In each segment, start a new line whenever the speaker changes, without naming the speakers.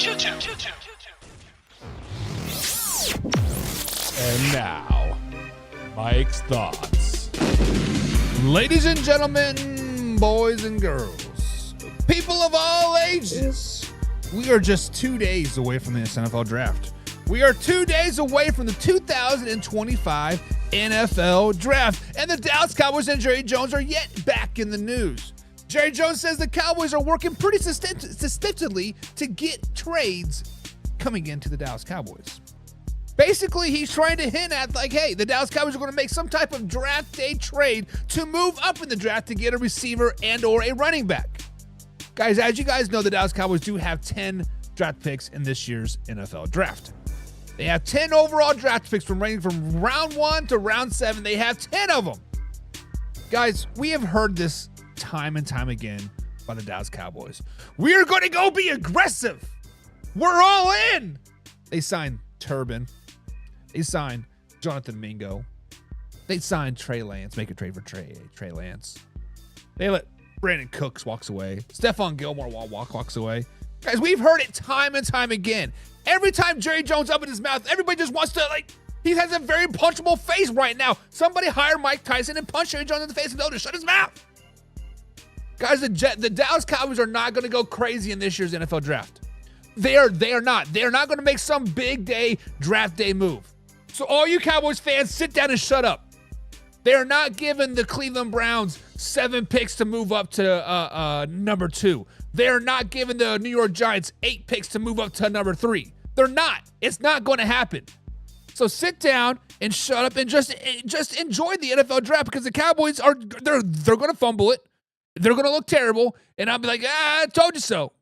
And now, Mike's thoughts. Ladies and gentlemen, boys and girls, people of all ages, we are just 2 days away from the NFL draft. We are 2 days away from the 2025 NFL draft, and the Dallas Cowboys and Jerry Jones are yet back in the news. Jerry Jones says the Cowboys are working pretty systematically to get trades coming into the Dallas Cowboys. Basically, he's trying to hint at, like, hey, the Dallas Cowboys are going to make some type of draft day trade to move up in the draft to get a receiver and or a running back. Guys, as you guys know, the Dallas Cowboys do have 10 draft picks in this year's NFL draft. They have 10 overall draft picks ranging from round 1 to round 7. They have 10 of them. Guys, we have heard this time and time again by the Dallas Cowboys. We are going to go be aggressive. We're all in. They signed Turbin. They signed Jonathan Mingo. They signed Trey Lance. Make a trade for Trey Lance. They let Brandon Cooks walks away. Stephon Gilmore walks away. Guys, we've heard it time and time again. Every time Jerry Jones opened his mouth, everybody just wants to, like, he has a very punchable face right now. Somebody hire Mike Tyson and punch Jerry Jones in the face and tell him to shut his mouth. Guys, the Dallas Cowboys are not going to go crazy in this year's NFL draft. They are not. They are not going to make some big day draft day move. So all you Cowboys fans, sit down and shut up. They are not giving the Cleveland Browns 7 picks to move up to number 2. They are not giving the New York Giants 8 picks to move up to number 3. They're not. It's not going to happen. So sit down and shut up and just enjoy the NFL draft, because the Cowboys they're going to fumble it. They're going to look terrible, and I'll be like, I told you so.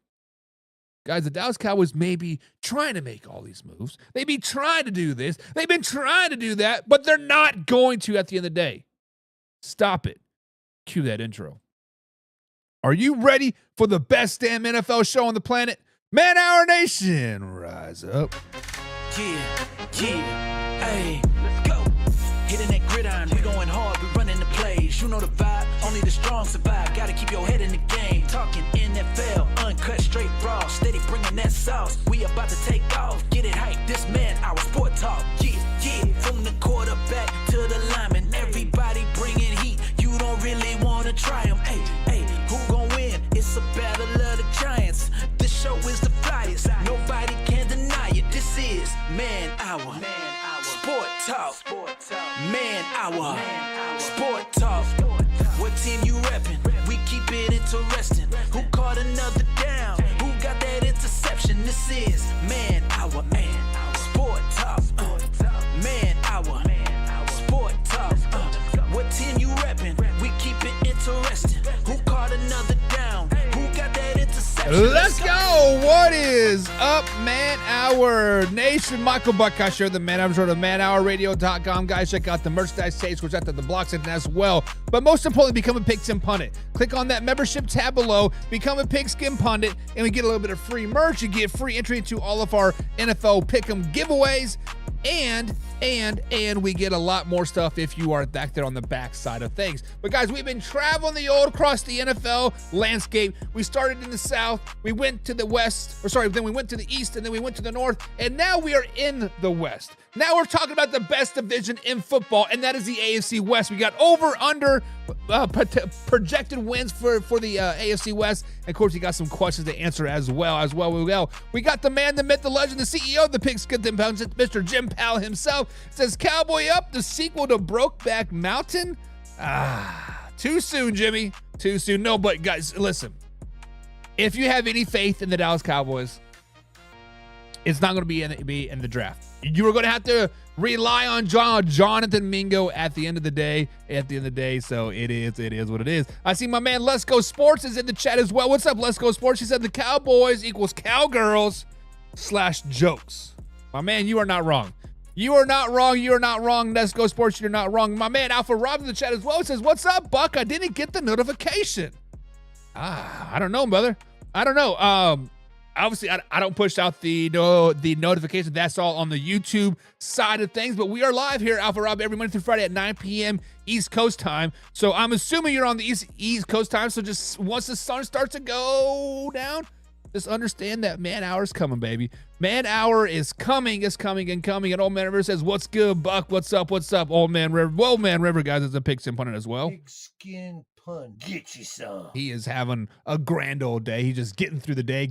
Guys, the Dallas Cowboys may be trying to make all these moves. They be trying to do this. They've been trying to do that, but they're not going to at the end of the day. Stop it. Cue that intro. Are you ready for the best damn NFL show on the planet? Man Hour Nation, rise up.
Yeah, hey, let's go. Hitting that gridiron, we going hard, we running the plays. You know the vibe, only the strong survive. Gotta keep your head in the game. Talking NFL, uncut, straight raw. Steady bringing that sauce. We about to take off. Get it hype, this man, our sport talk. Yeah, from the quarterback to the lineman. Everybody bringing heat. You don't really want to try them. Hey, who gon' win? It's a battle of the giants. This show is the flyest. Nobody can deny it. This is Man Hour. Sport Talk. Man Hour. Sport Talk. What team you reppin'? We keep it interesting. Who caught another down? Who got that interception? This is Man Hour. Sport Talk. Man Hour. Sport Talk. What team you reppin'? We keep it interesting. Who caught another down? Who got that interception?
Let's go. What is up, Man Hour Nation? Michael Buckeye Show, the Man Hour Show, the manhourradio.com. Guys, check out the merchandise page, which at the block section as well. But most importantly, become a Pigskin Pundit. Click on that membership tab below, become a Pigskin Pundit, and we get a little bit of free merch. You get free entry to all of our NFL Pick'em giveaways. And we get a lot more stuff if you are back there on the back side of things. But guys, we've been traveling the old across the NFL landscape. We started in the South, we went to the West, then we went to the East, and then we went to the North, and now we are in the West. Now we're talking about the best division in football, and that is the AFC West. We got over-under projected wins for the AFC West. And of course, you got some questions to answer as well. We got the man, the myth, the legend, the CEO of the Pigskin Pundit, Mr. Jim Powell himself. Says, Cowboy Up, the sequel to Brokeback Mountain? Too soon, Jimmy. Too soon. No, but guys, listen. If you have any faith in the Dallas Cowboys, it's not going to be in the draft. You are going to have to rely on Jonathan Mingo at the end of the day. So it is what it is. I see my man Let's Go Sports is in the chat as well. What's up, Let's Go Sports? He said the Cowboys equals cowgirls / jokes. My man, you are not wrong. You are not wrong. Let's Go Sports, you're not wrong. My man Alpha Rob in the chat as well says, what's up, Buck? I didn't get the notification. I don't know, brother. I don't know. Obviously, I don't push out the notification. That's all on the YouTube side of things. But we are live here, Alpha Rob, every Monday through Friday at 9 p.m. East Coast time. So I'm assuming you're on the East Coast time. So just once the sun starts to go down, Just understand that man hour is coming, baby. Man hour is coming, and Old Man River says, "What's good, Buck? What's up? Old Man River." Well, Man River, guys, is a pigskin pundit as well.
Pigskin pun. Get you some.
He is having a grand old day. He's just getting through the day.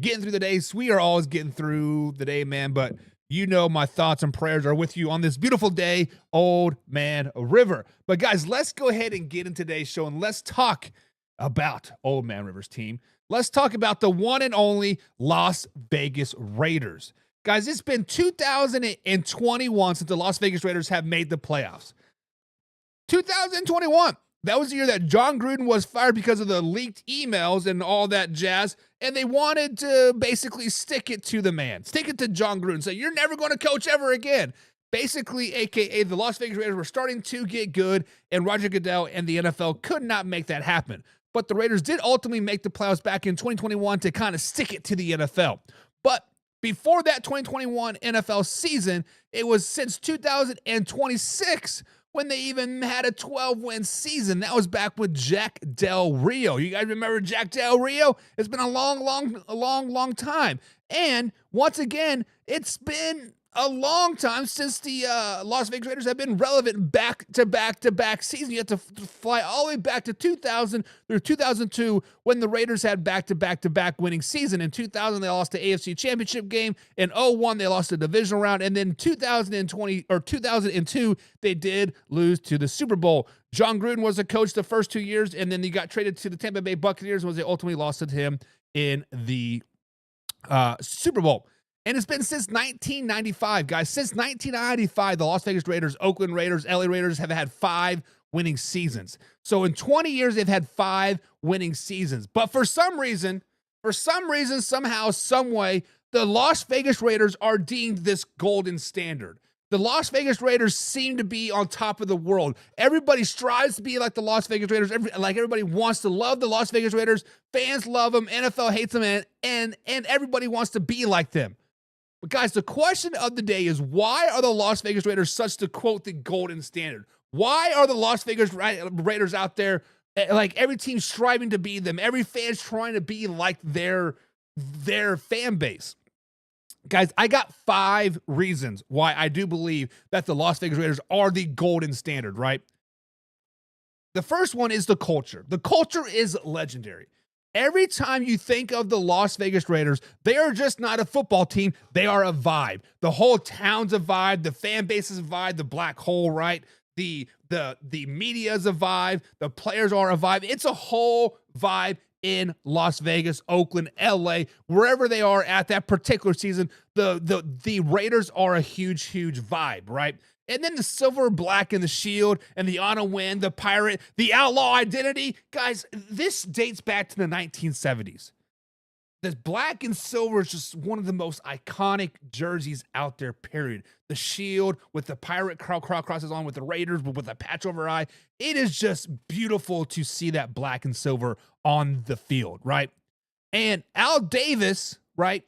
We are always getting through the day, man. But you know my thoughts and prayers are with you on this beautiful day, Old Man River. But guys, let's go ahead and get into today's show, and let's talk about Old Man River's team. Let's talk about the one and only Las Vegas Raiders. Guys, it's been 2021 since the Las Vegas Raiders have made the playoffs. 2021. That was the year that John Gruden was fired because of the leaked emails and all that jazz, and they wanted to basically stick it to the man. Stick it to John Gruden. Say, you're never going to coach ever again. Basically, a.k.a. the Las Vegas Raiders were starting to get good, and Roger Goodell and the NFL could not make that happen. But the Raiders did ultimately make the playoffs back in 2021 to kind of stick it to the NFL. But before that 2021 NFL season, it was since 2026 when they even had a 12-win season. That was back with Jack Del Rio. You guys remember Jack Del Rio? It's been a long time. And once again, it's been a long time since the Las Vegas Raiders have been relevant back-to-back season. You have to fly all the way back to 2000 through 2002 when the Raiders had back-to-back winning season. In 2000, they lost the AFC Championship game. In 2001, they lost the divisional round. And then 2002, they did lose to the Super Bowl. John Gruden was the coach the first 2 years, and then he got traded to the Tampa Bay Buccaneers when they ultimately lost to him in the Super Bowl. And it's been since 1995, guys. Since 1995, the Las Vegas Raiders, Oakland Raiders, LA Raiders have had 5 winning seasons. So in 20 years, they've had 5 winning seasons. But for some reason, somehow, some way, the Las Vegas Raiders are deemed this golden standard. The Las Vegas Raiders seem to be on top of the world. Everybody strives to be like the Las Vegas Raiders. Everybody wants to love the Las Vegas Raiders. Fans love them. NFL hates them, and everybody wants to be like them. But guys, the question of the day is, why are the Las Vegas Raiders such, to quote, the golden standard? Why are the Las Vegas Raiders out there, like every team striving to be them, every fan's trying to be like their fan base? Guys, I got 5 reasons why I do believe that the Las Vegas Raiders are the golden standard, right? The first one is the culture. The culture is legendary. Every time you think of the Las Vegas Raiders, they are just not a football team. They are a vibe. The whole town's a vibe. The fan base is a vibe. The black hole, right? The media is a vibe. The players are a vibe. It's a whole vibe in Las Vegas, Oakland, LA, wherever they are at that particular season. The Raiders are a huge vibe, right? And then the silver, black, and the shield, and the on a win, the pirate, the outlaw identity. Guys, this dates back to the 1970s. The black and silver is just one of the most iconic jerseys out there, period. The shield with the pirate crosses on with the Raiders, but with a patch over eye. It is just beautiful to see that black and silver on the field, right? And Al Davis, right?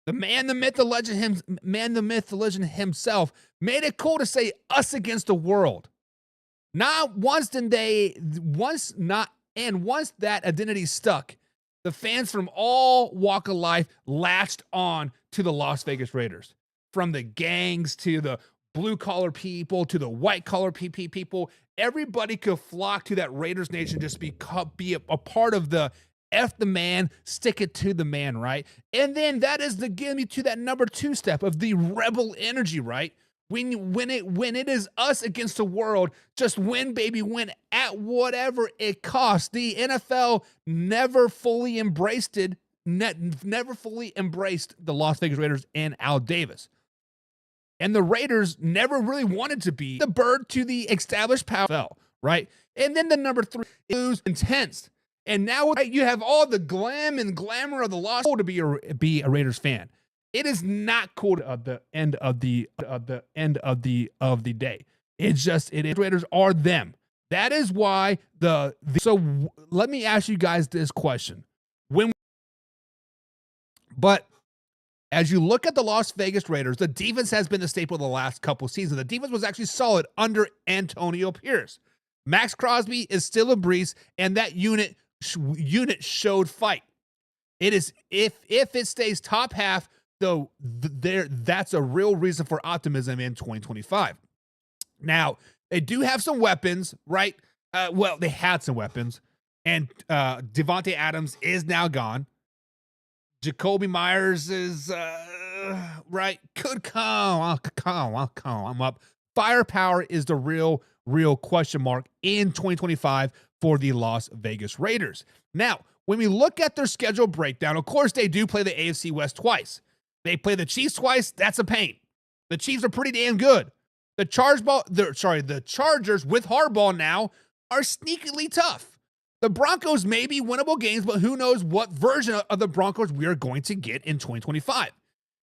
The man, the myth, the legend, the legend himself made it cool to say us against the world. Once that identity stuck, the fans from all walk of life latched on to the Las Vegas Raiders. From the gangs to the blue collar people to the white collar people, everybody could flock to that Raiders Nation, just be a part of the F the man, stick it to the man, right? And then that is the give me to that number 2 step of the rebel energy, right? When it is us against the world, just win, baby, win at whatever it costs. The NFL never fully embraced the Las Vegas Raiders and Al Davis. And the Raiders never really wanted to be the bird to the established power, right? And then the number 3 is intense. And now you have all the glam and glamour of the Las to be a Raiders fan. It is not cool at the end of the day. It's just Raiders are them. That is why so let me ask you guys this question. But as you look at the Las Vegas Raiders, the defense has been the staple of the last couple seasons. The defense was actually solid under Antonio Pierce. Max Crosby is still a breeze, and that unit showed fight. It is if it stays top half, though, that's a real reason for optimism in 2025. Now, they do have some weapons, right? Well, they had some weapons, and Devontae Adams is now gone. Jacoby Myers is right. Could come up. Firepower is the real question mark in 2025 for the Las Vegas Raiders. Now, when we look at their schedule breakdown, of course, they do play the AFC West twice. They play the Chiefs twice. That's a pain. The Chiefs are pretty damn good. The Chargers with Harbaugh now are sneakily tough. The Broncos may be winnable games, but who knows what version of the Broncos we are going to get in 2025.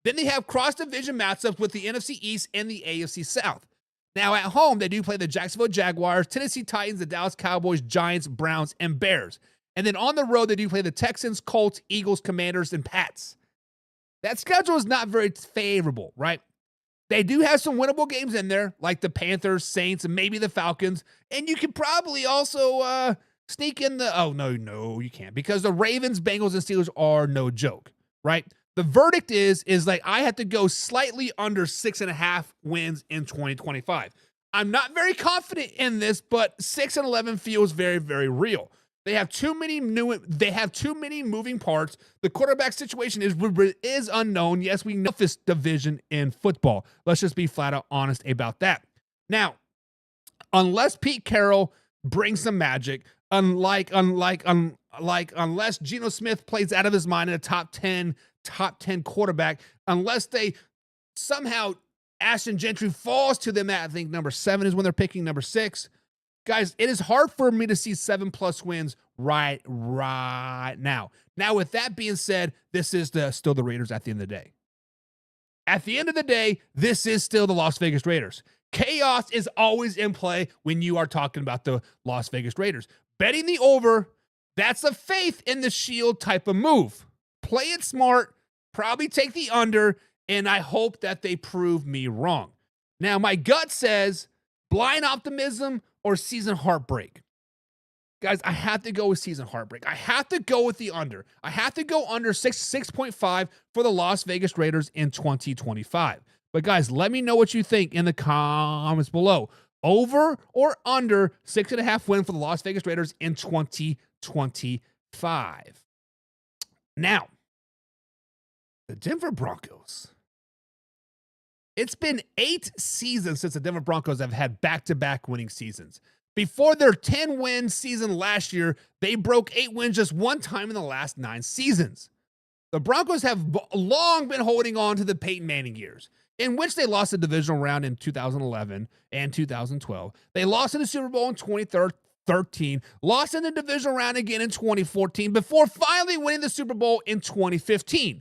Then they have cross-division matchups with the NFC East and the AFC South. Now, at home, they do play the Jacksonville Jaguars, Tennessee Titans, the Dallas Cowboys, Giants, Browns, and Bears. And then on the road, they do play the Texans, Colts, Eagles, Commanders, and Pats. That schedule is not very favorable, right? They do have some winnable games in there, like the Panthers, Saints, and maybe the Falcons. And you could probably also sneak in the... Oh, no, you can't. Because the Ravens, Bengals, and Steelers are no joke, right? The verdict is like I have to go slightly under 6.5 wins in 2025. I'm not very confident in this, but 6-11 feels very, very real. They have too many moving parts. The quarterback situation is unknown. Yes, we know this division in football. Let's just be flat out honest about that. Now, unless Pete Carroll brings some magic, unless Geno Smith plays out of his mind in a top 10 quarterback, unless they somehow Ashton Gentry falls to them at, I think, number 7 is when they're picking number 6. Guys, it is hard for me to see 7+ wins right now. Now, with that being said, this is still the Raiders at the end of the day. At the end of the day, this is still the Las Vegas Raiders. Chaos is always in play when you are talking about the Las Vegas Raiders. Betting the over, that's a faith in the shield type of move. Play it smart, probably take the under, and I hope that they prove me wrong. Now, my gut says blind optimism or season heartbreak. Guys, I have to go with season heartbreak. I have to go with the under. I have to go under 6.5 for the Las Vegas Raiders in 2025. But guys, let me know what you think in the comments below. Over or under 6.5 win for the Las Vegas Raiders in 2025. Now, the Denver Broncos. It's been 8 seasons since the Denver Broncos have had back-to-back winning seasons. Before their 10-win season last year, they broke 8 wins just one time in the last 9 seasons. The Broncos have long been holding on to the Peyton Manning years, in which they lost the divisional round in 2011 and 2012. They lost in the Super Bowl in 2013, lost in the divisional round again in 2014, before finally winning the Super Bowl in 2015.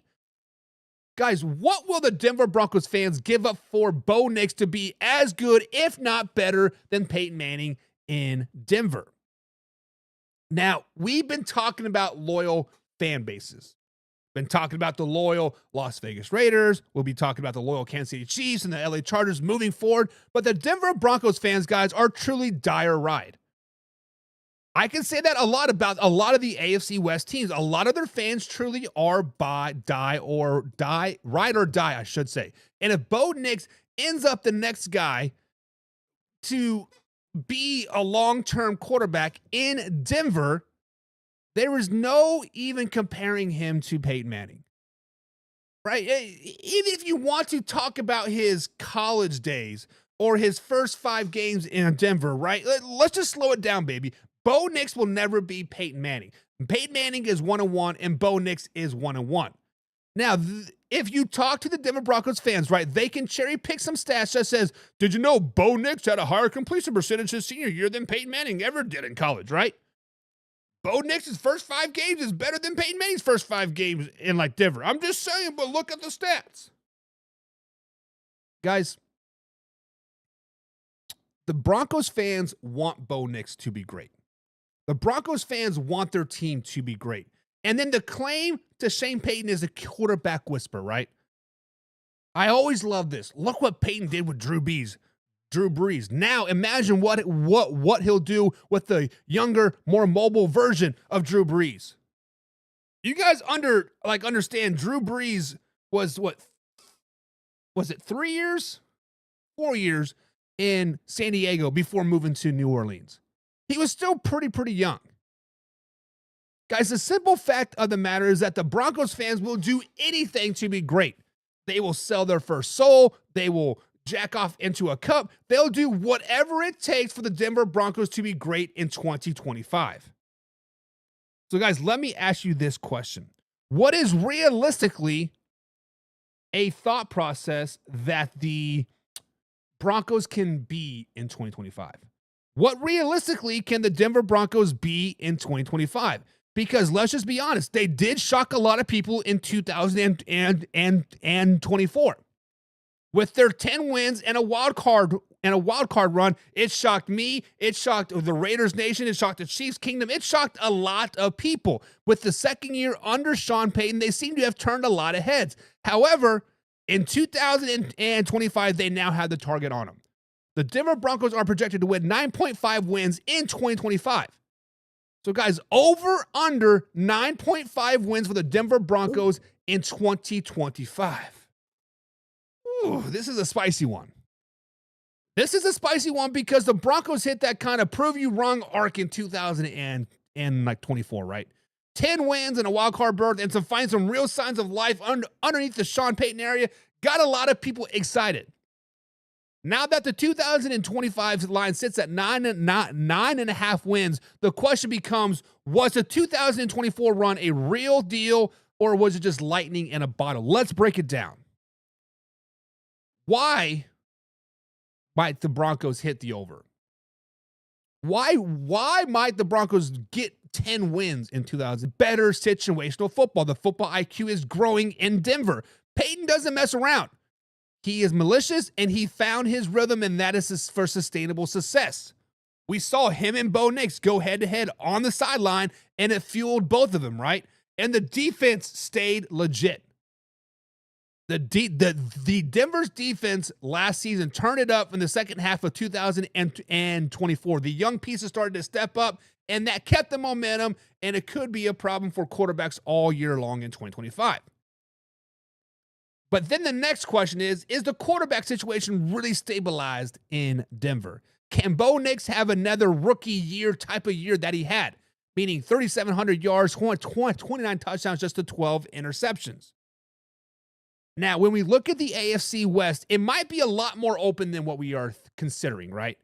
Guys, what will the Denver Broncos fans give up for Bo Nix to be as good, if not better, than Peyton Manning in Denver? Now, we've been talking about loyal fan bases. Been talking about the loyal Las Vegas Raiders. We'll be talking about the loyal Kansas City Chiefs and the LA Chargers moving forward. But the Denver Broncos fans, guys, are truly dire ride. I can say that a lot about a lot of the AFC West teams. A lot of their fans truly are ride or die, I should say. And if Bo Nix ends up the next guy to be a long-term quarterback in Denver, there is no even comparing him to Peyton Manning. Right? Even if you want to talk about his college days or his first 5 games in Denver, right? Let's just slow it down, baby. Bo Nix will never be Peyton Manning. Peyton Manning is 1-1, and Bo Nix is 1-1. Now, if you talk to the Denver Broncos fans, right, they can cherry pick some stats that says, did you know Bo Nix had a higher completion percentage his senior year than Peyton Manning ever did in college, right? Bo Nix's first 5 games is better than Peyton Manning's first 5 games in Denver. I'm just saying, but look at the stats. Guys, the Broncos fans want Bo Nix to be great. The Broncos fans want their team to be great. And then the claim to Shane Payton is a quarterback whisper, right? I always love this. Look what Peyton did with Drew Brees. Now imagine what he'll do with the younger, more mobile version of Drew Brees. You guys understand Drew Brees was what? Was it 3 years? 4 years in San Diego before moving to New Orleans. He was still pretty young. Guys, the simple fact of the matter is that the Broncos fans will do anything to be great. They will sell their first soul. They will jack off into a cup. They'll do whatever it takes for the Denver Broncos to be great in 2025. So, guys, let me ask you this question. What is realistically a thought process that the Broncos can be in 2025? What realistically can the Denver Broncos be in 2025? Because let's just be honest, they did shock a lot of people in 2024. With their 10 wins and a wild card run, it shocked me, it shocked the Raiders Nation, it shocked the Chiefs Kingdom, it shocked a lot of people. With the second year under Sean Payton, they seem to have turned a lot of heads. However, in 2025, they now have the target on them. The Denver Broncos are projected to win 9.5 wins in 2025. So, guys, over under 9.5 wins for the Denver Broncos in 2025. Ooh, this is a spicy one. This is a spicy one because the Broncos hit that kind of prove you wrong arc in 2024, right? 10 wins and a wild card berth and to find some real signs of life underneath the Sean Payton area got a lot of people excited. Now that the 2025 line sits at 9.5 wins, the question becomes, was the 2024 run a real deal or was it just lightning in a bottle? Let's break it down. Why might the Broncos hit the over? Why might the Broncos get 10 wins in 2000? Better situational football. The football IQ is growing in Denver. Peyton doesn't mess around. He is malicious, and he found his rhythm, and that is for sustainable success. We saw him and Bo Nix go head-to-head on the sideline, and it fueled both of them, right? And the defense stayed legit. The Denver's defense last season turned it up in the second half of 2024. The young pieces started to step up, and that kept the momentum, and it could be a problem for quarterbacks all year long in 2025. But then the next question is the quarterback situation really stabilized in Denver? Can Bo Nix have another rookie year type of year that he had, meaning 3,700 yards, 29 touchdowns, just to 12 interceptions? Now, when we look at the AFC West, it might be a lot more open than what we are considering, right?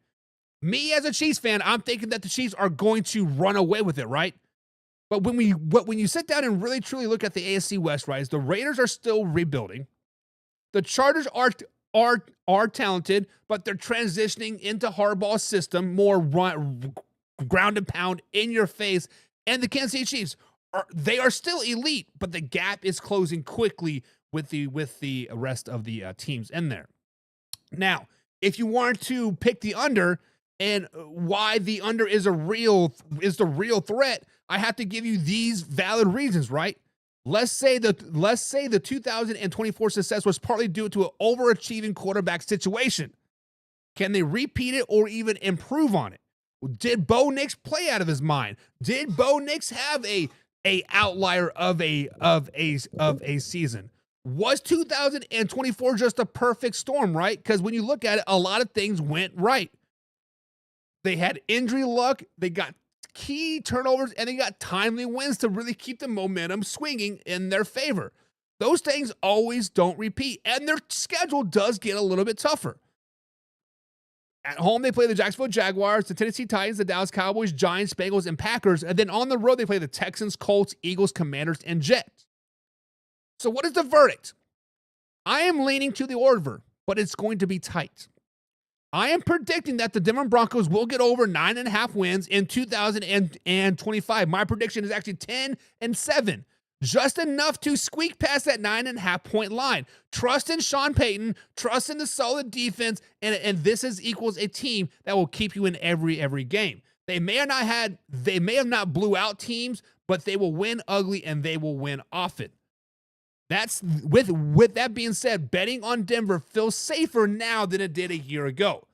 Me as a Chiefs fan, I'm thinking that the Chiefs are going to run away with it, right? But when you sit down and really truly look at the AFC West, right, is the Raiders are still rebuilding. The Chargers are talented, but they're transitioning into Harbaugh's system, more ground and pound in your face. And the Kansas City Chiefs they are still elite, but the gap is closing quickly with the rest of the teams in there. Now, if you wanted to pick the under and why the under is the real threat, I have to give you these valid reasons, right? Let's say the 2024 success was partly due to an overachieving quarterback situation. Can they repeat it or even improve on it? Did Bo Nix play out of his mind? Did Bo Nix have a outlier of a season? Was 2024 just a perfect storm, right? Because when you look at it, a lot of things went right. They had injury luck, they got key turnovers, and they got timely wins to really keep the momentum swinging in their favor. Those things always don't repeat, and their schedule does get a little bit tougher. At home, they play the Jacksonville Jaguars, the Tennessee Titans, the Dallas Cowboys, Giants, Bengals, and Packers. And then on the road, they play the Texans, Colts, Eagles, Commanders, and Jets. So what is the verdict? I am leaning to the over, but it's going to be tight. I am predicting that the Denver Broncos will get over 9.5 wins in 2025. My prediction is actually 10-7. Just enough to squeak past that 9.5 point line. Trust in Sean Payton, trust in the solid defense, and this equals a team that will keep you in every game. They may have not blew out teams, but they will win ugly and they will win often. That's with that being said, betting on Denver feels safer now than it did a year ago.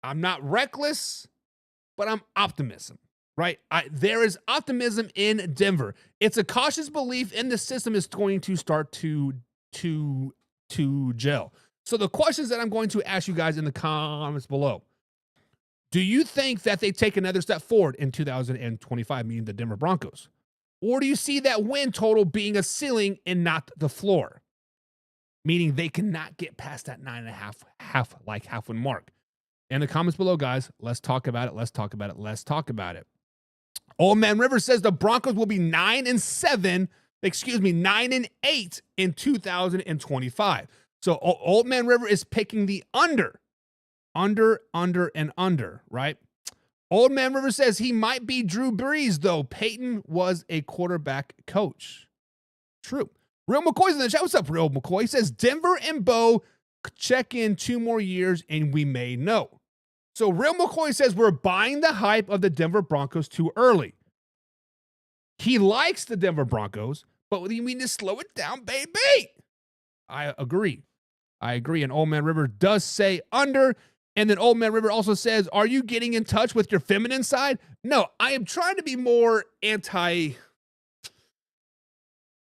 I'm not reckless, but I'm optimism. right? There is optimism in Denver. It's a cautious belief in the system is going to start to gel. So the questions that I'm going to ask you guys in the comments below. Do you think that they take another step forward in 2025, meaning the Denver Broncos? Or do you see that win total being a ceiling and not the floor? Meaning they cannot get past that 9.5 half win mark. In the comments below, guys, let's talk about it. Let's talk about it. Let's talk about it. Old Man River says the Broncos will be 9-8 in 2025. So Old Man River is picking the under, and under, right? Old Man River says he might be Drew Brees, though Peyton was a quarterback coach. True. Real McCoy's in the chat. What's up, Real McCoy? He says Denver and Bo check in 2 more years and we may know. So Real McCoy says we're buying the hype of the Denver Broncos too early. He likes the Denver Broncos, but we need to slow it down, baby. I agree. And Old Man River does say under. And then Old Man River also says, are you getting in touch with your feminine side? No, I am trying to be more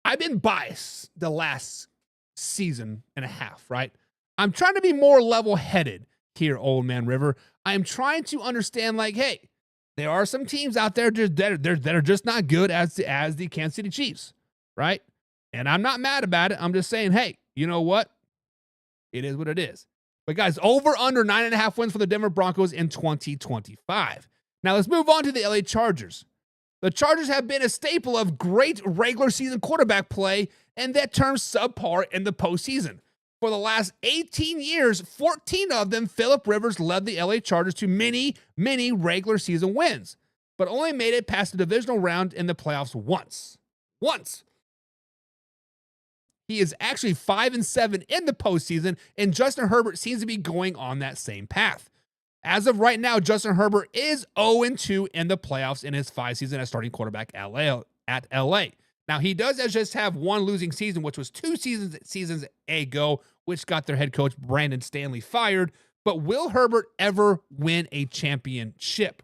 I've been biased the last season and a half, right? I'm trying to be more level-headed here, Old Man River. I am trying to understand, like, hey, there are some teams out there that are just not good as the Kansas City Chiefs, right? And I'm not mad about it. I'm just saying, hey, you know what? It is what it is. But guys, over under 9.5 wins for the Denver Broncos in 2025. Now let's move on to the LA Chargers. The Chargers have been a staple of great regular season quarterback play, and that turns subpar in the postseason. For the last 18 years, 14 of them, Phillip Rivers led the LA Chargers to many regular season wins, but only made it past the divisional round in the playoffs once. He is actually 5-7 in the postseason, and Justin Herbert seems to be going on that same path. As of right now, Justin Herbert is 0-2 in the playoffs in his 5 seasons as starting quarterback at LA. Now, he does just have one losing season, which was 2 seasons ago, which got their head coach, Brandon Stanley, fired. But will Herbert ever win a championship?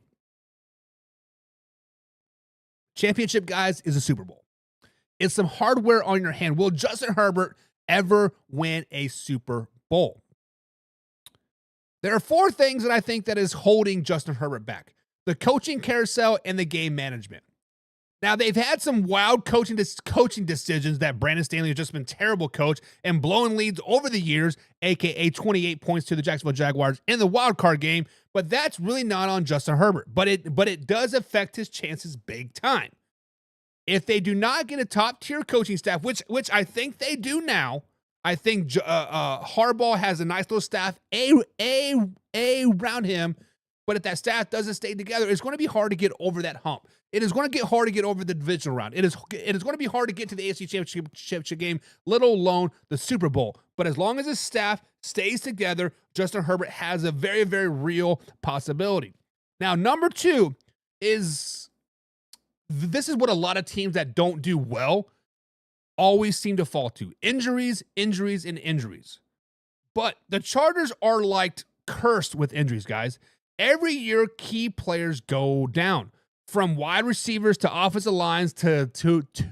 Championship, guys, is a Super Bowl. It's some hardware on your hand. Will Justin Herbert ever win a Super Bowl? There are 4 things that I think that is holding Justin Herbert back. The coaching carousel and the game management. Now, they've had some wild coaching decisions that Brandon Stanley has just been terrible coach and blowing leads over the years, a.k.a. 28 points to the Jacksonville Jaguars in the wild card game, but that's really not on Justin Herbert. But it does affect his chances big time. If they do not get a top-tier coaching staff, which I think they do now, I think Harbaugh has a nice little staff around him, but if that staff doesn't stay together, it's going to be hard to get over that hump. It is going to get hard to get over the divisional round. It is going to be hard to get to the AFC Championship game, let alone the Super Bowl. But as long as his staff stays together, Justin Herbert has a very, very real possibility. Now, number 2 is... this is what a lot of teams that don't do well always seem to fall to. Injuries. But the Chargers are like cursed with injuries, guys. Every year, key players go down. From wide receivers to offensive lines to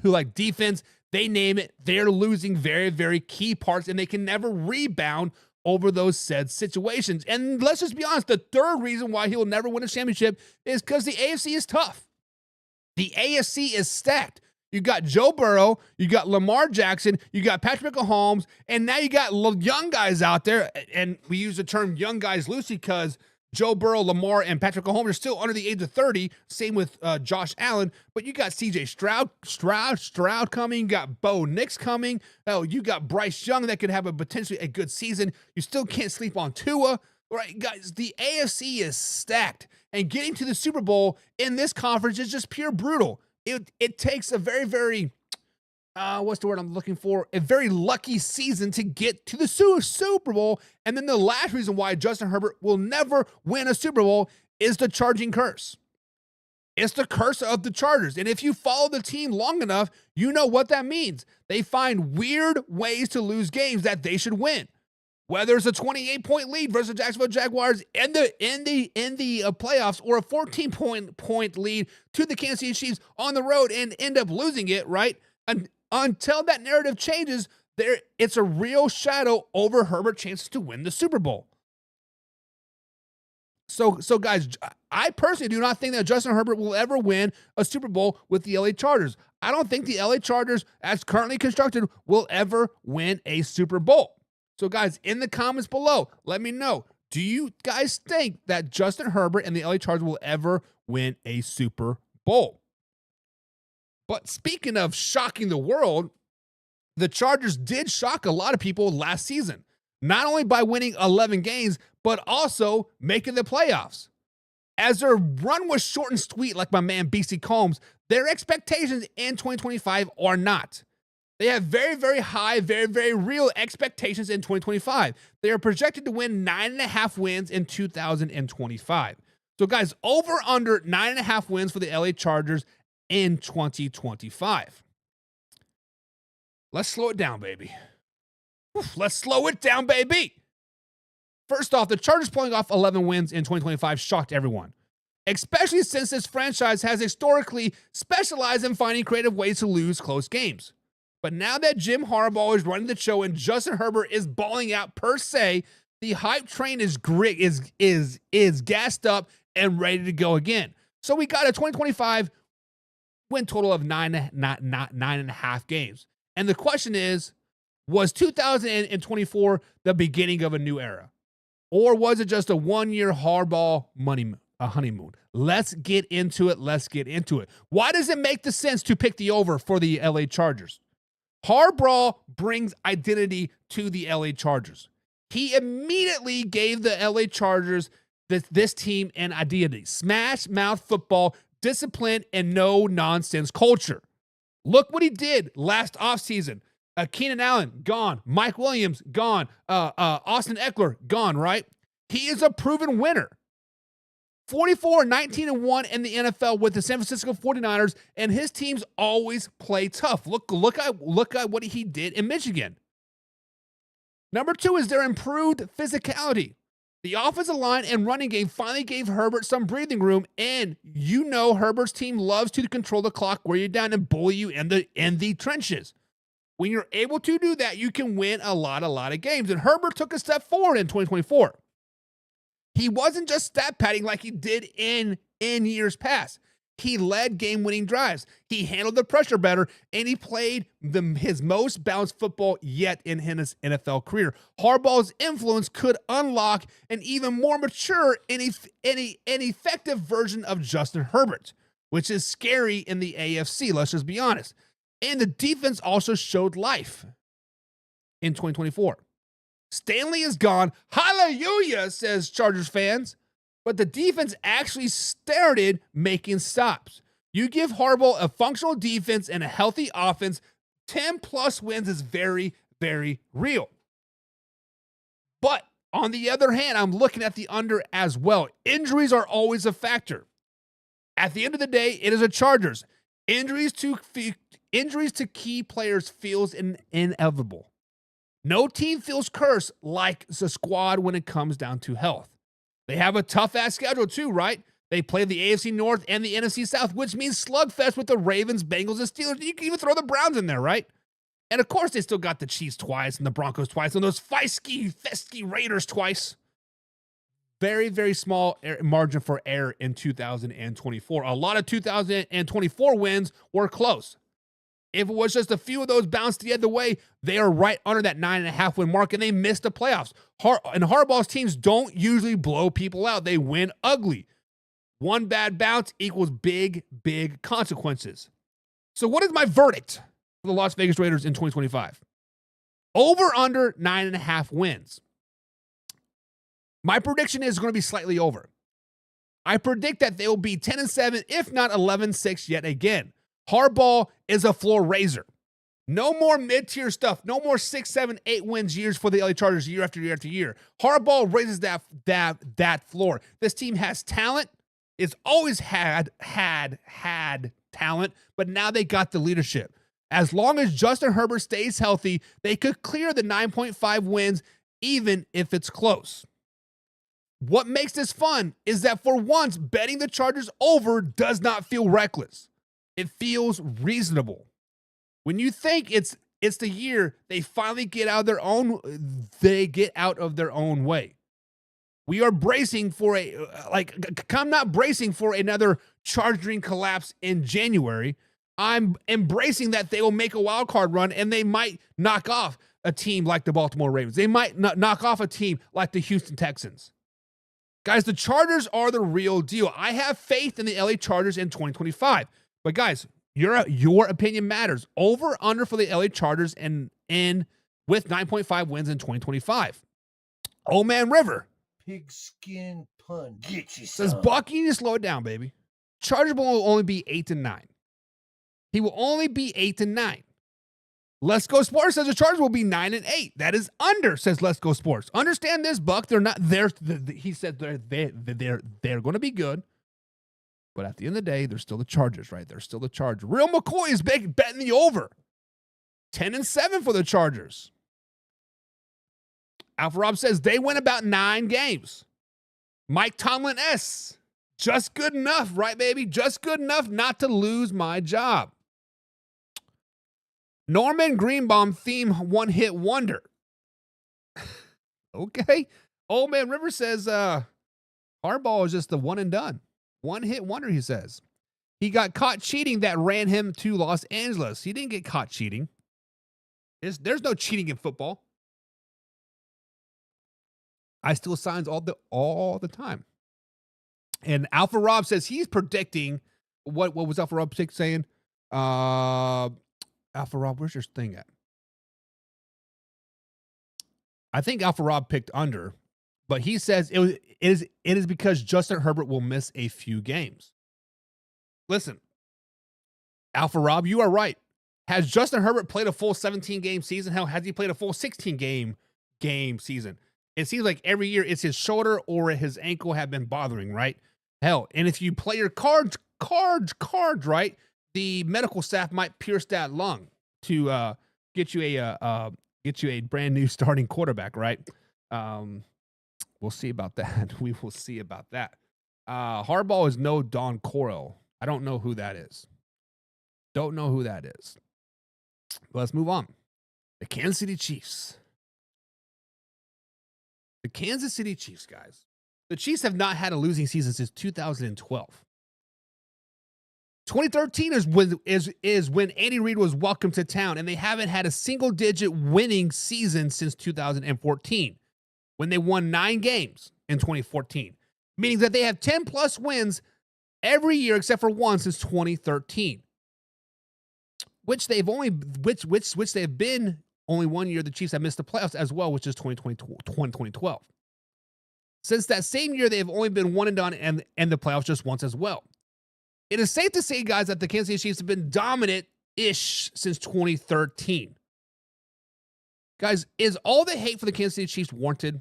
like defense, they name it. They're losing very, very key parts, and they can never rebound over those said situations. And let's just be honest, the third reason why he will never win a championship is because the AFC is tough. The AFC is stacked. You got Joe Burrow, you got Lamar Jackson, you got Patrick Mahomes, and now you got young guys out there. And we use the term young guys loosely because Joe Burrow, Lamar, and Patrick Mahomes are still under the age of 30. Same with Josh Allen. But you got C.J. Stroud coming. You got Bo Nix coming. Oh, you got Bryce Young that could have potentially a good season. You still can't sleep on Tua. Right, guys, the AFC is stacked. And getting to the Super Bowl in this conference is just pure brutal. It takes a very, very, what's the word I'm looking for? A very lucky season to get to the Super Bowl. And then the last reason why Justin Herbert will never win a Super Bowl is the charging curse. It's the curse of the Chargers. And if you follow the team long enough, you know what that means. They find weird ways to lose games that they should win. Whether it's a 28-point lead versus the Jacksonville Jaguars in the playoffs, or a 14-point lead to the Kansas City Chiefs on the road and end up losing it, right? And until that narrative changes, it's a real shadow over Herbert's chances to win the Super Bowl. So guys, I personally do not think that Justin Herbert will ever win a Super Bowl with the LA Chargers. I don't think the LA Chargers, as currently constructed, will ever win a Super Bowl. So guys, in the comments below, let me know, do you guys think that Justin Herbert and the LA Chargers will ever win a Super Bowl? But speaking of shocking the world, the Chargers did shock a lot of people last season, not only by winning 11 games, but also making the playoffs. As their run was short and sweet, like my man BC Combs, their expectations in 2025 are not. They have very, very high, very, very real expectations in 2025. They are projected to win 9.5 wins in 2025. So guys, over under 9.5 wins for the LA Chargers in 2025. Let's slow it down, baby. Let's slow it down, baby. First off, the Chargers pulling off 11 wins in 2025 shocked everyone, especially since this franchise has historically specialized in finding creative ways to lose close games. But now that Jim Harbaugh is running the show and Justin Herbert is balling out per se, the hype train is gassed up and ready to go again. So we got a 2025 win total of 9.5 games. And the question is, was 2024 the beginning of a new era? Or was it just a one-year Harbaugh honeymoon? Let's get into it. Why does it make the sense to pick the over for the LA Chargers? Harbaugh brings identity to the LA Chargers. He immediately gave the LA Chargers this team an identity. Smash mouth football, discipline, and no-nonsense culture. Look what he did last offseason. Keenan Allen, gone. Mike Williams, gone. Austin Eckler, gone, right? He is a proven winner. 44-19-1 in the NFL with the San Francisco 49ers, and his teams always play tough. Look at what he did in Michigan. Number 2 is their improved physicality. The offensive line and running game finally gave Herbert some breathing room, and you know Herbert's team loves to control the clock, wear you down, and bully you in the trenches. When you're able to do that, you can win a lot of games. And Herbert took a step forward in 2024. He wasn't just stat padding like he did in years past. He led game-winning drives. He handled the pressure better, and he played his most balanced football yet in his NFL career. Harbaugh's influence could unlock an even more mature and effective version of Justin Herbert, which is scary in the AFC, let's just be honest. And the defense also showed life in 2024. Stanley is gone. Hallelujah, says Chargers fans. But the defense actually started making stops. You give Harbaugh a functional defense and a healthy offense, 10+ wins is very, very real. But on the other hand, I'm looking at the under as well. Injuries are always a factor. At the end of the day, it is a Chargers. Injuries to key players feels inevitable. No team feels cursed like the squad when it comes down to health. They have a tough-ass schedule too, right? They play the AFC North and the NFC South, which means slugfest with the Ravens, Bengals, and Steelers. You can even throw the Browns in there, right? And of course, they still got the Chiefs twice and the Broncos twice and those fesky Raiders twice. Very, very small margin for error in 2024. A lot of 2024 wins were close. If it was just a few of those bounced the other way, they are right under that 9.5 win mark, and they missed the playoffs. And Harbaugh's teams don't usually blow people out. They win ugly. One bad bounce equals big, big consequences. So what is my verdict for the Las Vegas Raiders in 2025? Over under 9.5 wins. My prediction is going to be slightly over. I predict that they will be 10-7, if not 11-6 yet again. Harbaugh is a floor raiser. No more mid-tier stuff. No more 6, 7, 8 wins years for the LA Chargers year after year after year. Harbaugh raises that floor. This team has talent. It's always had talent, but now they got the leadership. As long as Justin Herbert stays healthy, they could clear the 9.5 wins even if it's close. What makes this fun is that for once, betting the Chargers over does not feel reckless. It feels reasonable. When you think it's the year they finally get out of their own way. We are bracing for I'm not bracing for another Charging collapse in January. I'm embracing that they will make a wild card run and they might knock off a team like the Baltimore Ravens. They might knock off a team like the Houston Texans. Guys, the Chargers are the real deal. I have faith in the LA Chargers in 2025. But guys, your opinion matters. Over, under for the LA Chargers and with 9.5 wins in 2025. Old Man River
Pigskin pun. Get you some.
says, Bucky, you need to slow it down, baby. Chargers will only be 8-9. He will only be 8-9. Let's Go Sports says the Chargers will be 9-8. That is under, says Let's Go Sports. Understand this, Buck. They're not there. He said they're going to be good. But at the end of the day, they're still the Chargers, right? They're still the Chargers. Real McCoy is betting the over. 10-7 for the Chargers. Alpha Rob says they win about 9 games. Mike Tomlin S. Just good enough, right, baby? Just good enough not to lose my job. Norman Greenbaum theme one-hit wonder. Okay. Old Man River says Harbaugh is just the one and done. One-hit wonder, he says. He got caught cheating that ran him to Los Angeles. He didn't get caught cheating. There's no cheating in football. I steal signs all the time. And Alpha Rob says he's predicting what was Alpha Rob saying? Alpha Rob, where's your thing at? I think Alpha Rob picked under, but he says it is because Justin Herbert will miss a few games. Listen, Alpha Rob, you are right. Has Justin Herbert played a full 17-game season? Hell, has he played a full 16-game season? It seems like every year it's his shoulder or his ankle have been bothering, right? Hell, and if you play your cards right, the medical staff might pierce that lung to get you a brand new starting quarterback, right? We'll see about that. We will see about that. Harbaugh is no Don Coyle. I don't know who that is. Don't know who that is. But let's move on. The Kansas City Chiefs. The Kansas City Chiefs, guys. The Chiefs have not had a losing season since 2012. 2013 is when Andy Reid was welcomed to town, and they haven't had a single-digit winning season since 2014, when they won 9 games in 2014, meaning that they have 10-plus wins every year except for one since 2013, which they've been only 1 year the Chiefs have missed the playoffs as well, which is 2012. Since that same year, they have only been one and done and the playoffs just once as well. It is safe to say, guys, that the Kansas City Chiefs have been dominant-ish since 2013. Guys, is all the hate for the Kansas City Chiefs warranted?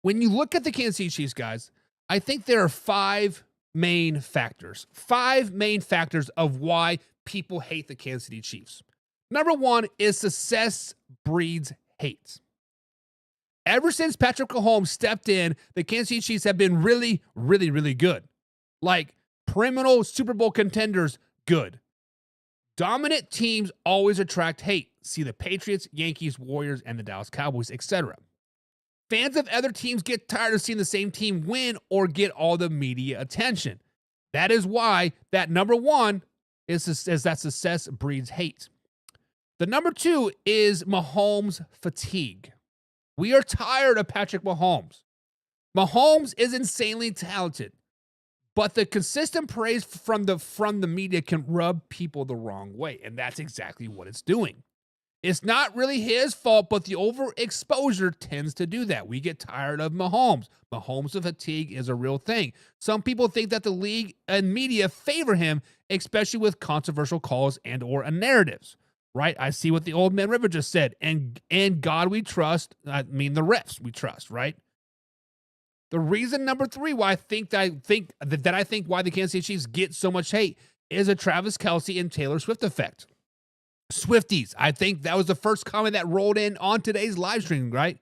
When you look at the Kansas City Chiefs, guys, I think there are 5 main factors. 5 main factors of why people hate the Kansas City Chiefs. Number 1 is success breeds hate. Ever since Patrick Mahomes stepped in, the Kansas City Chiefs have been really, really, really good. Like perennial Super Bowl contenders, good. Dominant teams always attract hate. See the Patriots, Yankees, Warriors, and the Dallas Cowboys, etc. Fans of other teams get tired of seeing the same team win or get all the media attention. That is why that number 1 is that success breeds hate. The number 2 is Mahomes fatigue. We are tired of Patrick Mahomes. Mahomes is insanely talented, but the consistent praise from the media can rub people the wrong way, and that's exactly what it's doing. It's not really his fault, but the overexposure tends to do that. We get tired of Mahomes. Mahomes fatigue is a real thing. Some people think that the league and media favor him, especially with controversial calls and or narratives. Right? I see what the old man River just said. And God we trust. I mean the refs we trust, right? The reason number 3 why I think why the Kansas City Chiefs get so much hate is a Travis Kelce and Taylor Swift effect. Swifties. I think that was the first comment that rolled in on today's live stream, right?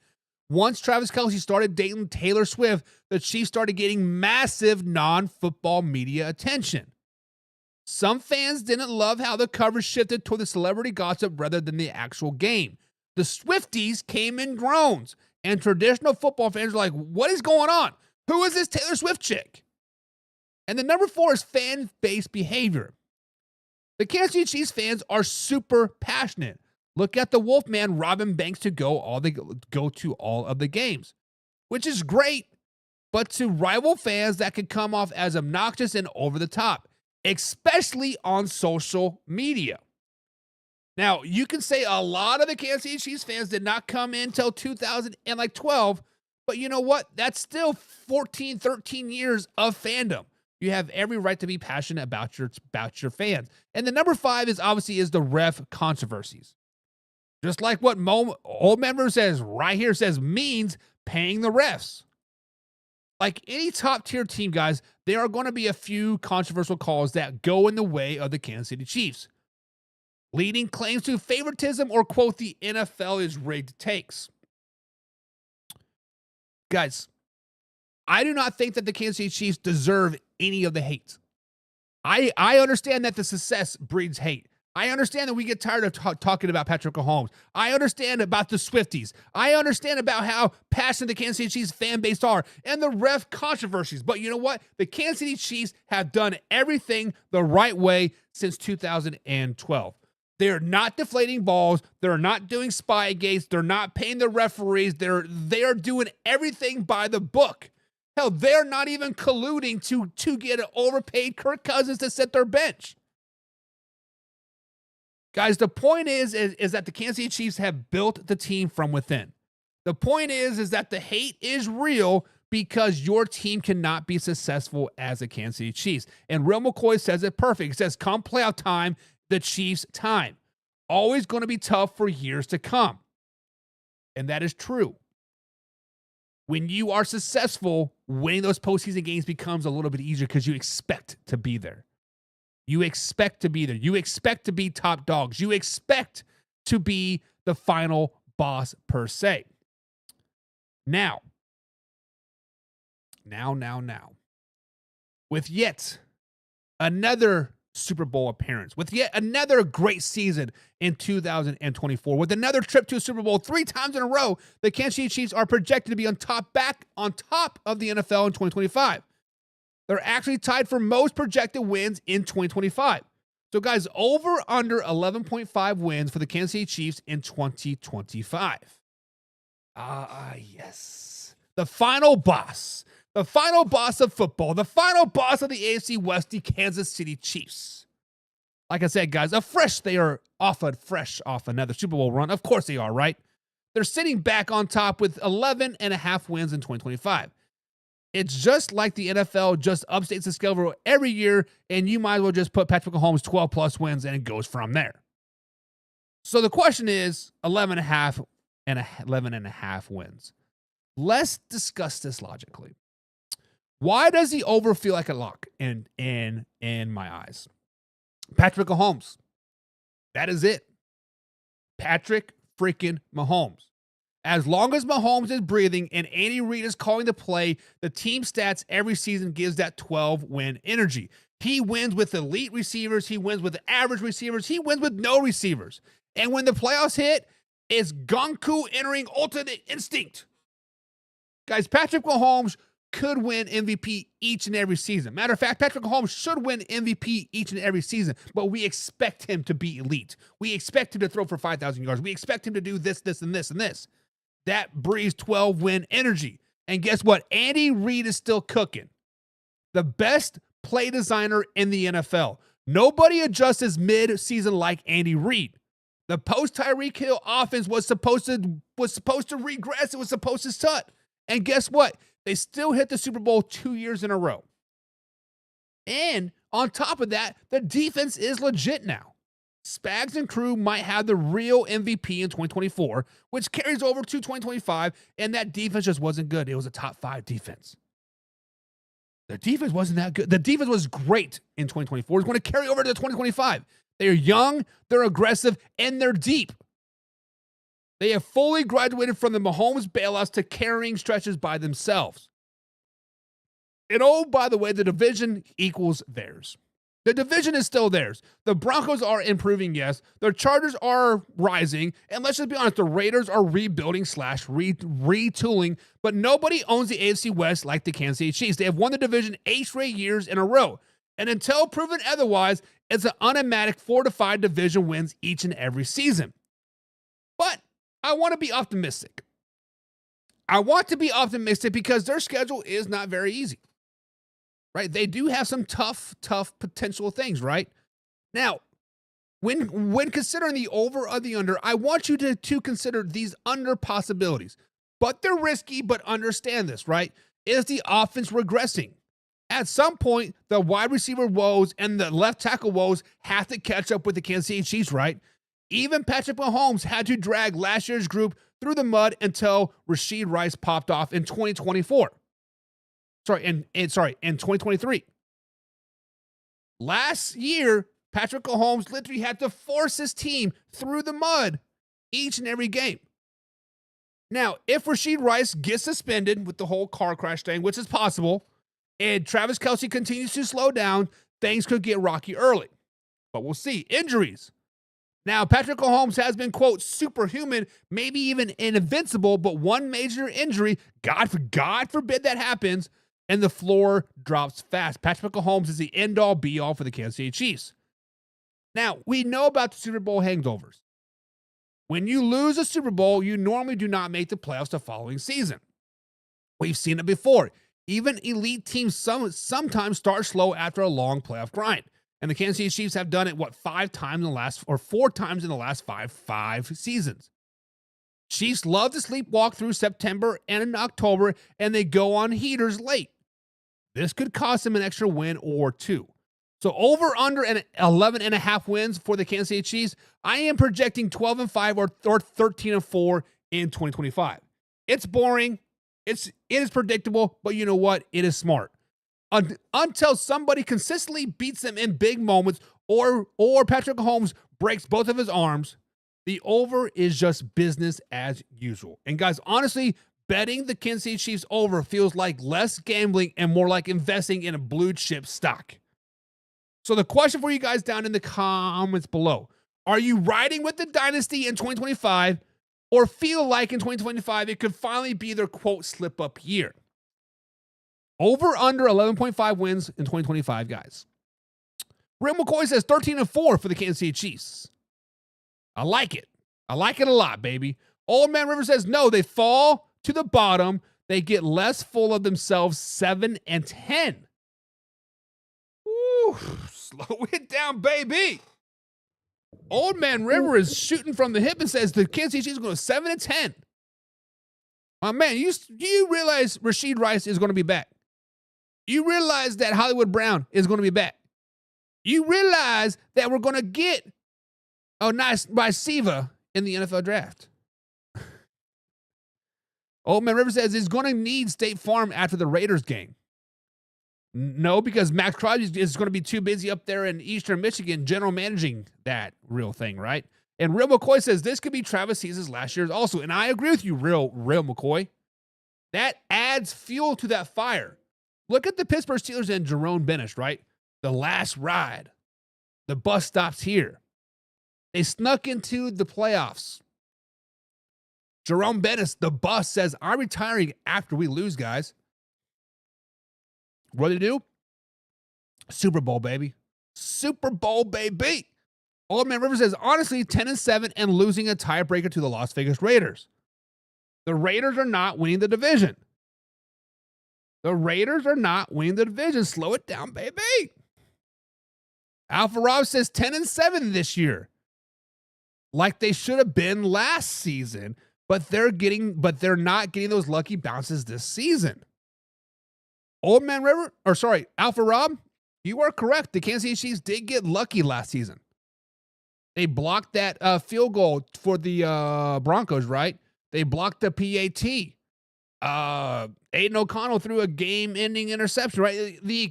Once Travis Kelce started dating Taylor Swift, the Chiefs started getting massive non-football media attention. Some fans didn't love how the coverage shifted toward the celebrity gossip rather than the actual game. The Swifties came in drones, and traditional football fans were like, what is going on? Who is this Taylor Swift chick? And the number 4 is fan-based behavior. The Kansas City Chiefs fans are super passionate. Look at the Wolfman Robin Banks to go to all of the games, which is great, but to rival fans that could come off as obnoxious and over the top, especially on social media. Now, you can say a lot of the Kansas City Chiefs fans did not come in until 2012, but you know what? That's still 14, 13 years of fandom. You have every right to be passionate about your fans. And the number 5 is obviously the ref controversies. Just like what Old Member says right here says means paying the refs. Like any top tier team, guys, there are going to be a few controversial calls that go in the way of the Kansas City Chiefs. Leading claims to favoritism or, quote, the NFL is rigged takes. Guys, I do not think that the Kansas City Chiefs deserve any of the hate. I understand that the success breeds hate. I understand that we get tired of talking about Patrick Mahomes. I understand about the Swifties. I understand about how passionate the Kansas City Chiefs fan base are and the ref controversies. But you know what? The Kansas City Chiefs have done everything the right way since 2012. They're not deflating balls. They're not doing spy gates. They're not paying the referees. They're doing everything by the book. Hell, they're not even colluding to get an overpaid Kirk Cousins to sit their bench. Guys, the point is that the Kansas City Chiefs have built the team from within. The point is that the hate is real because your team cannot be successful as a Kansas City Chiefs. And Real McCoy says it perfect. He says, come playoff time, the Chiefs' time. Always going to be tough for years to come. And that is true. When you are successful, winning those postseason games becomes a little bit easier because you expect to be there. You expect to be there. You expect to be top dogs. You expect to be the final boss per se. Now. With yet another Super Bowl appearance, with yet another great season in 2024, with another trip to a Super Bowl 3 times in a row, the Kansas City Chiefs are projected to be on top of the NFL in 2025. They're actually tied for most projected wins in 2025. So, guys, over under 11.5 wins for the Kansas City Chiefs in 2025. Yes. The final boss of football, the final boss of the AFC West, the Kansas City Chiefs. Like I said, guys, they are fresh off another Super Bowl run. Of course they are, right? They're sitting back on top with 11.5 wins in 2025. It's just like the NFL just updates the schedule every year, and you might as well just put Patrick Mahomes 12-plus wins, and it goes from there. So the question is 11.5 wins. Let's discuss this logically. Why does the over feel like a lock in my eyes? Patrick Mahomes. That is it. Patrick freaking Mahomes. As long as Mahomes is breathing and Andy Reid is calling the play, the team stats every season gives that 12-win energy. He wins with elite receivers. He wins with average receivers. He wins with no receivers. And when the playoffs hit, it's Gonku entering ultimate instinct. Guys, Patrick Mahomes could win MVP each and every season. Matter of fact, Patrick Mahomes should win MVP each and every season, but we expect him to be elite. We expect him to throw for 5,000 yards. We expect him to do this, this, and this, and this. That breeds 12-win energy. And guess what? Andy Reid is still cooking. The best play designer in the NFL. Nobody adjusts his mid-season like Andy Reid. The post-Tyreek Hill offense was supposed to regress. It was supposed to sut. And guess what? They still hit the Super Bowl 2 years in a row. And on top of that, the defense is legit now. Spags and crew might have the real MVP in 2024, which carries over to 2025, and that defense just wasn't good. It was a top 5 defense. The defense wasn't that good. The defense was great in 2024. It's going to carry over to 2025. They're young, they're aggressive, and they're deep. They have fully graduated from the Mahomes bailouts to carrying stretches by themselves. And oh, by the way, the division equals theirs. The division is still theirs. The Broncos are improving, yes. The Chargers are rising. And let's just be honest, the Raiders are rebuilding / retooling. But nobody owns the AFC West like the Kansas City Chiefs. They have won the division 8 straight years in a row. And until proven otherwise, it's an automatic 4 to 5 division wins each and every season. But I want to be optimistic. I want to be optimistic because their schedule is not very easy. Right? They do have some tough potential things, right? Now, when considering the over or the under, I want you to consider these under possibilities. But they're risky, but understand this, right? Is the offense regressing? At some point, the wide receiver woes and the left tackle woes have to catch up with the Kansas City Chiefs, right? Even Patrick Mahomes had to drag last year's group through the mud until Rashid Rice popped off in 2024. In 2023. Last year, Patrick Mahomes literally had to force his team through the mud each and every game. Now, if Rashid Rice gets suspended with the whole car crash thing, which is possible, and Travis Kelce continues to slow down, things could get rocky early. But we'll see. Injuries. Now, Patrick Mahomes has been, quote, superhuman, maybe even invincible, but one major injury, God forbid that happens, and the floor drops fast. Patrick Mahomes is the end-all, be-all for the Kansas City Chiefs. Now, we know about the Super Bowl hangovers. When you lose a Super Bowl, you normally do not make the playoffs the following season. We've seen it before. Even elite teams sometimes start slow after a long playoff grind. And the Kansas City Chiefs have done it, 4 times in the last five seasons. Chiefs love to sleepwalk through September and in October, and they go on heaters late. This could cost them an extra win or two. So over under 11.5 wins for the Kansas City Chiefs, I am projecting 12-5 or 13-4 in 2025. It's boring. It is predictable, but you know what? It is smart. Until somebody consistently beats them in big moments or Patrick Mahomes breaks both of his arms, the over is just business as usual. And guys, honestly, betting the Kansas City Chiefs over feels like less gambling and more like investing in a blue chip stock. So the question for you guys down in the comments below, are you riding with the dynasty in 2025 or feel like in 2025 it could finally be their, quote, slip up year? Over under 11.5 wins in 2025, guys. Real McCoy says 13-4 for the Kansas City Chiefs. I like it. I like it a lot, baby. Old Man River says no, they fall to the bottom. They get less full of themselves, 7-10. Woo, slow it down, baby. Old Man River is shooting from the hip and says the Kansas City Chiefs are going to 7-10. My man, you realize Rashid Rice is going to be back. You realize that Hollywood Brown is going to be back. You realize that we're going to get a nice receiver in the NFL draft. Old Man River says he's going to need State Farm after the Raiders game. No, because Max Crosby is going to be too busy up there in Eastern Michigan general managing that real thing, right? And Real McCoy says this could be Travis Cease's last year's also. And I agree with you, Real McCoy. That adds fuel to that fire. Look at the Pittsburgh Steelers and Jerome Benish, right? The last ride. The bus stops here. They snuck into the playoffs. Jerome Bettis, the bus, says, I'm retiring after we lose, guys. What do they do? Super Bowl, baby. Super Bowl, baby. Old Man River says, honestly, 10-7 and losing a tiebreaker to the Las Vegas Raiders. The Raiders are not winning the division. The Raiders are not winning the division. Slow it down, baby. Alpha Rob says 10-7 this year. Like they should have been last season, but they're not getting those lucky bounces this season. Alpha Rob, you are correct. The Kansas City Chiefs did get lucky last season. They blocked that field goal for the Broncos, right? They blocked the PAT. Aiden O'Connell threw a game-ending interception, right? The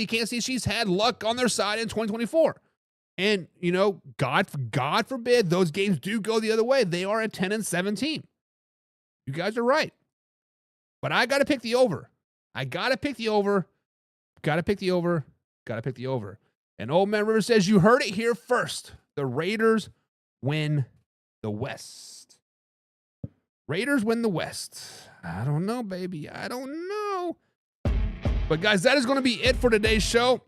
Kansas City Chiefs had luck on their side in 2024. And, you know, God forbid those games do go the other way. They are a 10-17. You guys are right. But I got to pick the over. Got to pick the over. And Old Man River says, you heard it here first. The Raiders win the West. Raiders win the West. I don't know, baby. I don't know. But, guys, that is going to be it for today's show.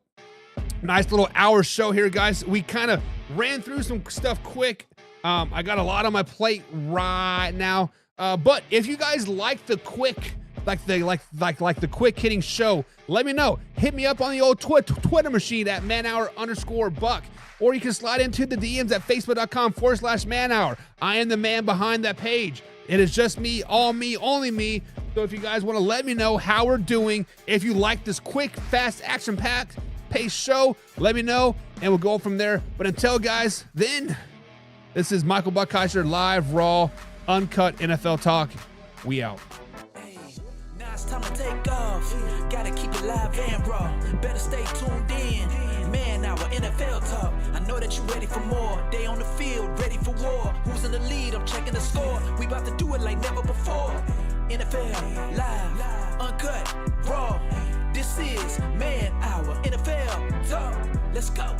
Nice little hour show here, guys. We kind of ran through some stuff quick. I got a lot on my plate right now. But if you guys like the quick, like the quick hitting show, let me know. Hit me up on the old Twitter machine at manhour_buck. Or you can slide into the DMs at facebook.com/manhour. I am the man behind that page. It is just me, all me, only me. So if you guys want to let me know how we're doing, if you like this quick, fast, action-packed pace show, let me know, and we'll go from there. But until, guys, then, this is Michael Buckheiser, live, raw, uncut NFL talk. We out.
Hey, now it's time to take off. Gotta keep it live and raw. Better stay tuned in. Man, now we're NFL talk. I know that you're ready for more. They on the field, ready for war. Who's in the lead? I'm checking the score. We about to do it like never before. NFL live, uncut, raw. This is Man Hour NFL talk. Let's go.